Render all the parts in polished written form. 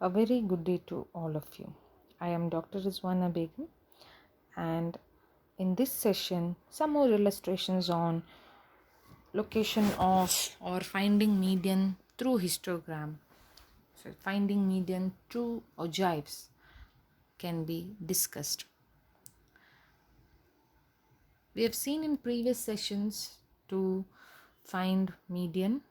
A very good day to all of you. I am Dr. Rizwana Begum, and in this session, some more illustrations on location of or finding median through histogram. So, finding median through ogives can be discussed. We have seen in previous sessions to find median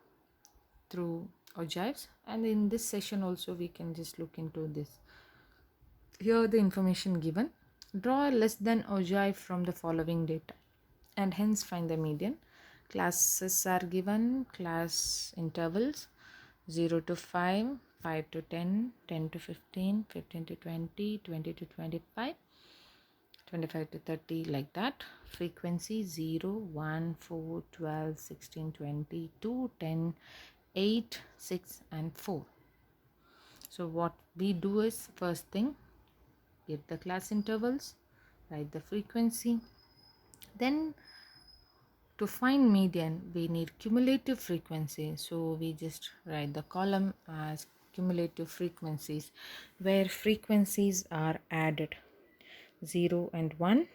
through ogives, and in this session also we can just look into this. Here the information given. Draw a less than ogive from the following data and hence find the median. Classes are given, class intervals 0 to 5, 5 to 10, 10 to 15, 15 to 20, 20 to 25, 25 to 30, like that. Frequency 0, 1, 4, 12, 16, 20, 2, 10, 8, 6 and 4. So what we do is, first thing, get the class intervals, write the frequency. Then to find median we need cumulative frequency, so we just write the column as cumulative frequencies, where frequencies are added: 0 and 1,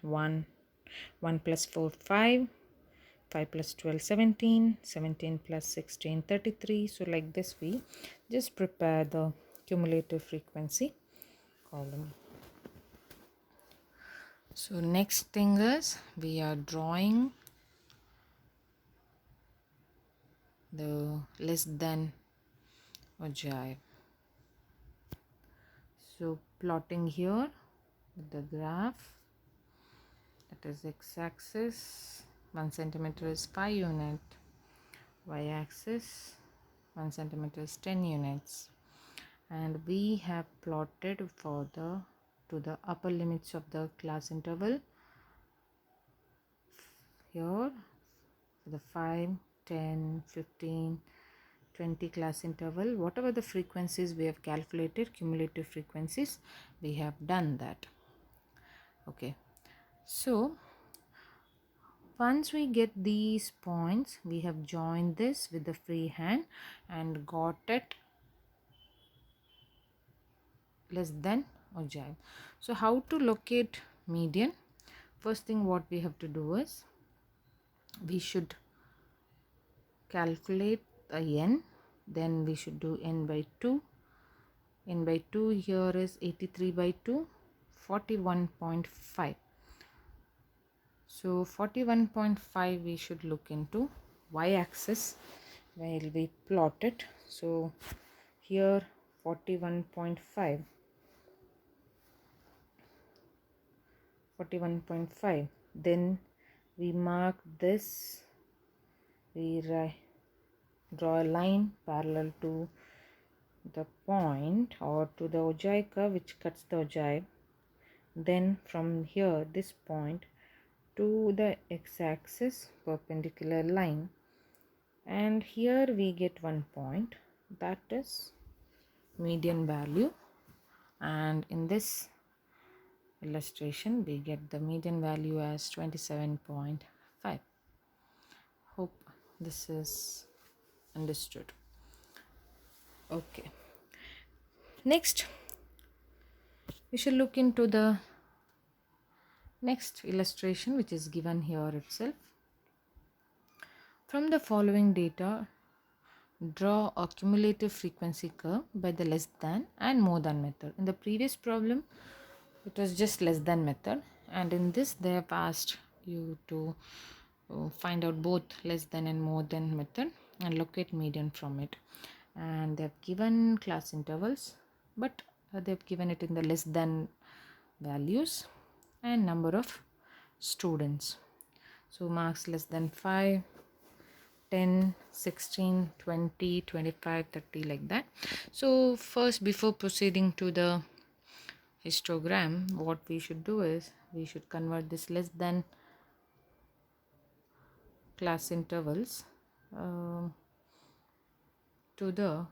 1, 1 plus 4, 5, 5 plus 12, 17, 17 plus 16, 33. So like this we just prepare the cumulative frequency column. So next thing is, we are drawing the less than ogive. So plotting here with the graph, that is x-axis 1 centimeter is 5 unit, y-axis 1 centimeter is 10 units, and we have plotted for the to the upper limits of the class interval here for the 5, 10, 15, 20 class interval, whatever the frequencies we have calculated, cumulative frequencies, we have done that. Okay, so once we get these points, we have joined this with the free hand and got it less than ogive. So how to locate median? First thing what we have to do is, we should calculate a n, then we should do n by 2. n by 2 here is 83 by 2, 41.5. So 41.5 we should look into y-axis where we plot it. So here 41.5, 41.5, then we mark this, we draw a line parallel to the point or to the ogive curve which cuts the ogive. Then from here, this point to the x-axis perpendicular line, and here we get one point, that is median value, and in this illustration we get the median value as 27.5. Hope this is understood. Okay, next we shall look into the next illustration, which is given here itself. From the following data, draw a cumulative frequency curve by the less than and more than method. In the previous problem it was just less than method, and in this they have asked you to find out both less than and more than method and locate median from it. And they have given class intervals, but they have given it in the less than values and number of students. So marks less than 5, 10, 16, 20, 25, 30, like that. So first, before proceeding to the histogram, what we should do is, we should convert this less than class intervals to the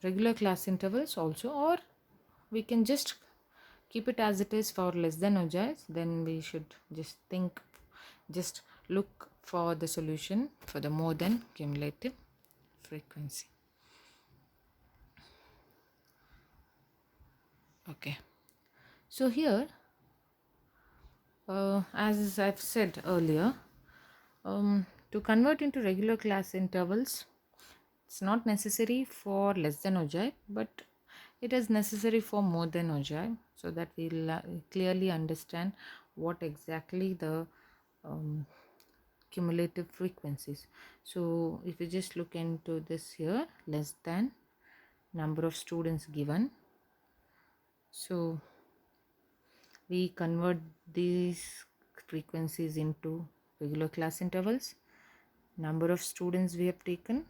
regular class intervals also, or we can just keep it as it is for less than ogives. Then we should just look for the solution for the more than cumulative frequency. Okay, so here as I've said earlier, to convert into regular class intervals, it's not necessary for less than ogive, but it is necessary for more than ogive, so that we'll clearly understand what exactly the cumulative frequencies. So if you just look into this here, less than number of students given, so we convert these frequencies into regular class intervals, number of students we have taken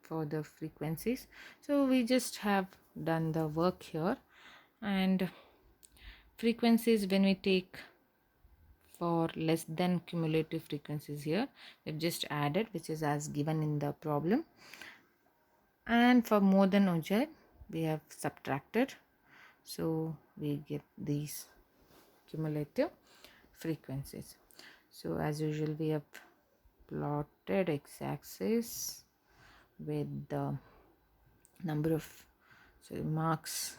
for the frequencies. So we just have done the work here, and frequencies when we take for less than cumulative frequencies, here we've just added, which is as given in the problem, and for more than ogive we have subtracted, so we get these cumulative frequencies. So as usual, we have plotted x-axis with the number of, so it marks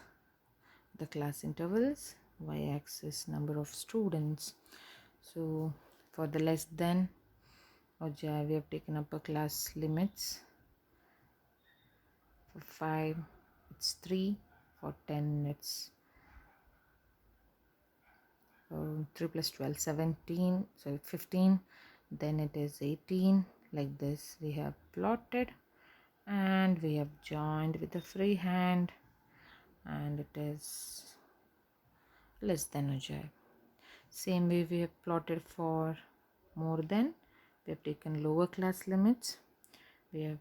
the class intervals, y-axis number of students. So for the less than ogive we have taken upper class limits. For 5 it's 3, for 10 it's 3 plus 12 17, so 15, then it is 18. Like this we have plotted, and we have joined with the free hand, and it is less than ogive. Same way we have plotted for more than, we have taken lower class limits, we have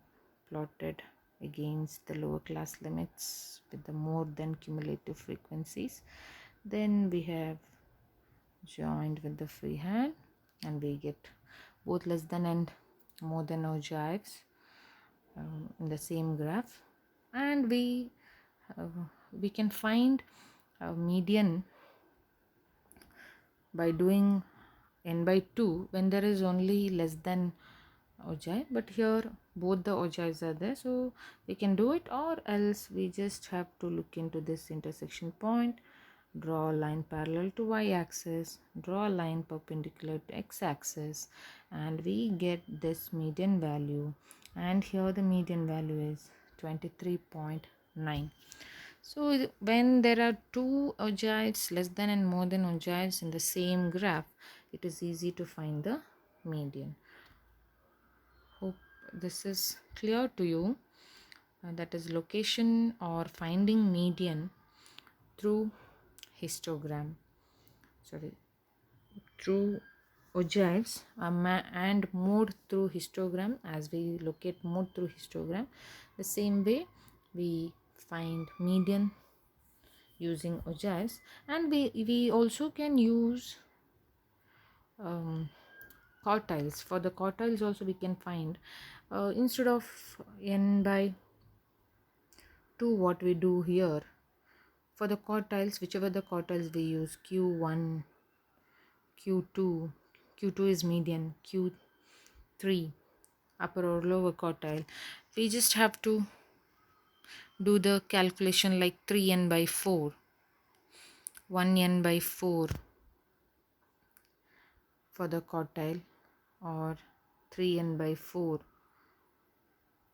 plotted against the lower class limits with the more than cumulative frequencies, then we have joined with the free hand, and we get both less than and more than ogives in the same graph, and we can find a median by doing n by 2 when there is only less than ogive, but here both the ogives are there, so we can do it, or else we just have to look into this intersection point, draw a line parallel to y-axis, draw a line perpendicular to x-axis, and we get this median value, and here the median value is 23.9. So when there are two ogives, less than and more than ogives in the same graph, it is easy to find the median. Hope this is clear to you. That is location or finding median through histogram. Through ogives and mode through histogram. As we locate mode through histogram, the same way we find median using ogives, and we also can use quartiles. For the quartiles also we can find, instead of n by 2, what we do here, for the quartiles, whichever the quartiles we use, q1, q2 is median, q3 upper or lower quartile, we just have to do the calculation like 3n by 4, 1n by 4 for the quartile, or 3n by 4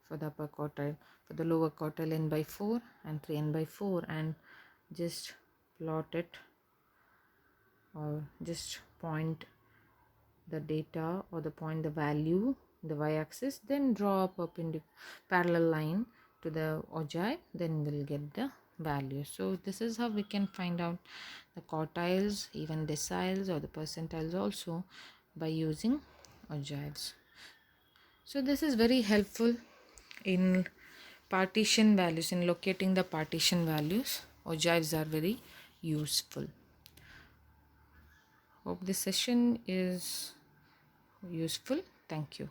for the upper quartile, for the lower quartile n by 4 and 3n by 4, and just plot it, or just point the data or the point the value the y-axis, then draw a parallel line to the ogive, then we'll get the value. So this is how we can find out the quartiles, even deciles or the percentiles also, by using ogives. So this is very helpful in partition values, in locating the partition values. Ogives are very useful. Hope this session is useful. Thank you.